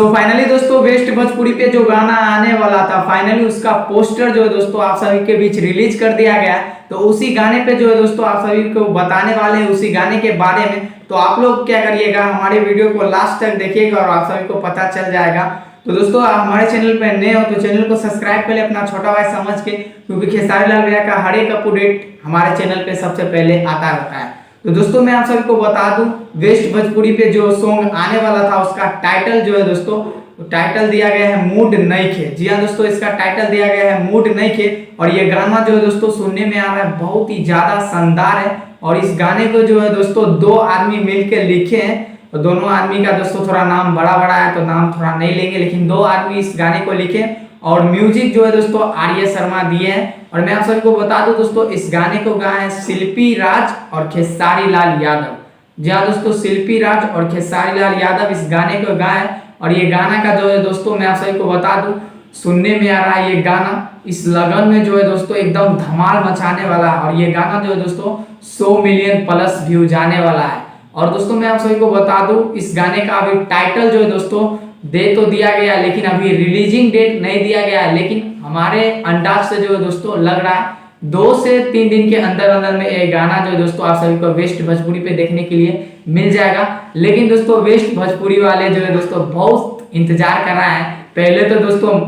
Finally दोस्तों waste Bhojpuri पे जो गाना आने वाला था फाइनली उसका पोस्टर जो है दोस्तों आप सभी के बीच रिलीज कर दिया गया। तो उसी गाने पे जो है दोस्तों आप सभी को बताने वाले हैं उसी गाने के बारे में। तो आप लोग क्या करिएगा, हमारे वीडियो को लास्ट तक देखिएगा और आप सभी को पता चल जाएगा। तो दोस्तों आप हमारे चैनल पे नए हो तो चैनल को सब्सक्राइब पहले अपना छोटा भाई समझ के, क्योंकि खेसारी लाल भैया का हर एक अपडेट हमारे चैनल पे सबसे पहले आता रहता है। तो दोस्तों मैं आप सभी को बता दूं वेस्ट भोजपुरी पे जो सॉन्ग आने वाला था उसका टाइटल जो है दोस्तों टाइटल दिया गया है मूड नइखे। जी हाँ दोस्तों, इसका टाइटल दिया गया है मूड नइखे और ये गाना जो है दोस्तों सुनने में आ रहा है बहुत ही ज्यादा शानदार है। और इस गाने को जो है दोस्तों दो आदमी मिलकर लिखे हैं और दोनों आदमी का दोस्तों थोड़ा नाम बड़ा बड़ा है तो नाम थोड़ा नहीं लेंगे, लेकिन दो आदमी इस गाने को लिखे और म्यूजिक जो है दोस्तों आर्य शर्मा दिए हैं। और मैं आप सभी को बता दूं दोस्तों इस गाने को गाए हैं शिल्पी राज और खेसारी लाल यादव। जी हाँ दोस्तों, शिल्पी राज और खेसारी लाल यादव इस गाने को गाए और ये गाना का जो है दोस्तों मैं आप सभी को बता दूं सुनने में आ रहा है ये गाना इस लगन में जो है दोस्तों एकदम धमाल मचाने वाला है। और ये गाना जो है दोस्तों 100 मिलियन प्लस व्यू जाने वाला है। और दोस्तों मैं आप सभी को बता दूं इस गाने का अभी टाइटल जो है दोस्तों दे तो दिया गया है लेकिन अभी रिलीजिंग डेट नहीं दिया गया है, लेकिन हमारे अंदाज से जो है दोस्तों लग रहा है 2 से 3 दिन के अंदर अंदर में ये गाना जो है दोस्तों आप सभी को वेस्ट भोजपुरी पे देखने के लिए मिल जाएगा। लेकिन दोस्तों वेस्ट भोजपुरी वाले जो है दोस्तों बहुत इंतजार कर रहे हैं। पहले तो दोस्तों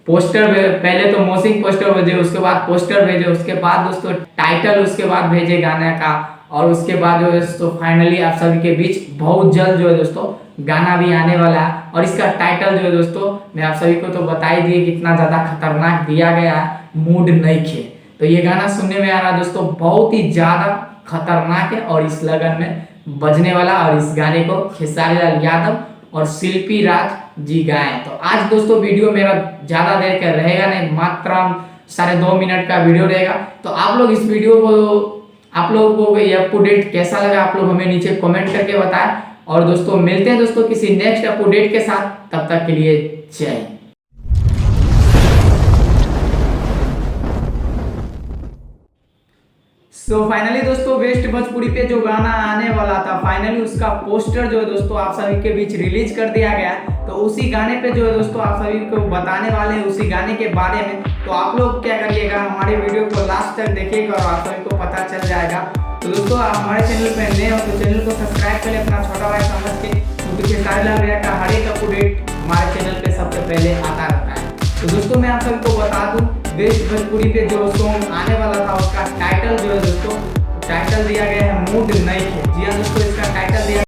पहले तो मौसिक पोस्टर भेजे, उसके बाद पोस्टर भेजे, उसके बाद दोस्तों टाइटल, उसके बाद भेजे गाने का और उसके बाद जो है दोस्तों फाइनली आप सभी के बीच बहुत जल्द जो है दोस्तों गाना भी आने वाला है। और इसका टाइटल जो है दोस्तों मैं आप सभी को तो बता ही दिए कितना ज्यादा खतरनाक दिया गया है मूड नइखे। तो ये गाना सुनने में आ रहा है दोस्तों बहुत ही ज्यादा खतरनाक है और इस लगन में बजने वाला। और इस गाने को खेसारी लाल यादव और शिल्पी राज जी गाए। तो आज दोस्तों वीडियो मेरा ज्यादा देर का रहेगा नहीं, मात्र 2.5 मिनट का वीडियो रहेगा। तो आप लोग इस वीडियो को आप लोगों को ये अपडेट कैसा लगा आप लोग हमें नीचे कमेंट करके बताएं। और दोस्तों मिलते हैं दोस्तों किसी नेक्स्ट अपडेट के साथ, तब तक के लिए जय। फाइनली दोस्तों वेस्ट भोजपुरी पे जो गाना आने वाला था फाइनली उसका पोस्टर जो है दोस्तों आप सभी के बीच रिलीज कर दिया गया। तो उसी गाने पे जो है दोस्तों आप सभी को बताने वाले हैं उसी गाने के बारे में। तो आप लोग क्या करिएगा, हमारे वीडियो को लास्ट तक देखिएगा और आप सभी को पता चल जाएगा। तो दोस्तों आप हमारे चैनल पे नए हो तो चैनल को सब्सक्राइब करें अपना छोटा भाई समझ के, क्योंकि खेसारी लाल भैया का हर एक अपडेट हमारे चैनल पे सबसे पहले आता रहता है। तो दोस्तों मैं आप सभी को बता दूं वेस्ट भोजपुरी पे जो सॉन्ग आने वाला था उसका टाइटल जो है दोस्तों टाइटल दिया गया है मूड नइखे। जी हाँ दोस्तों,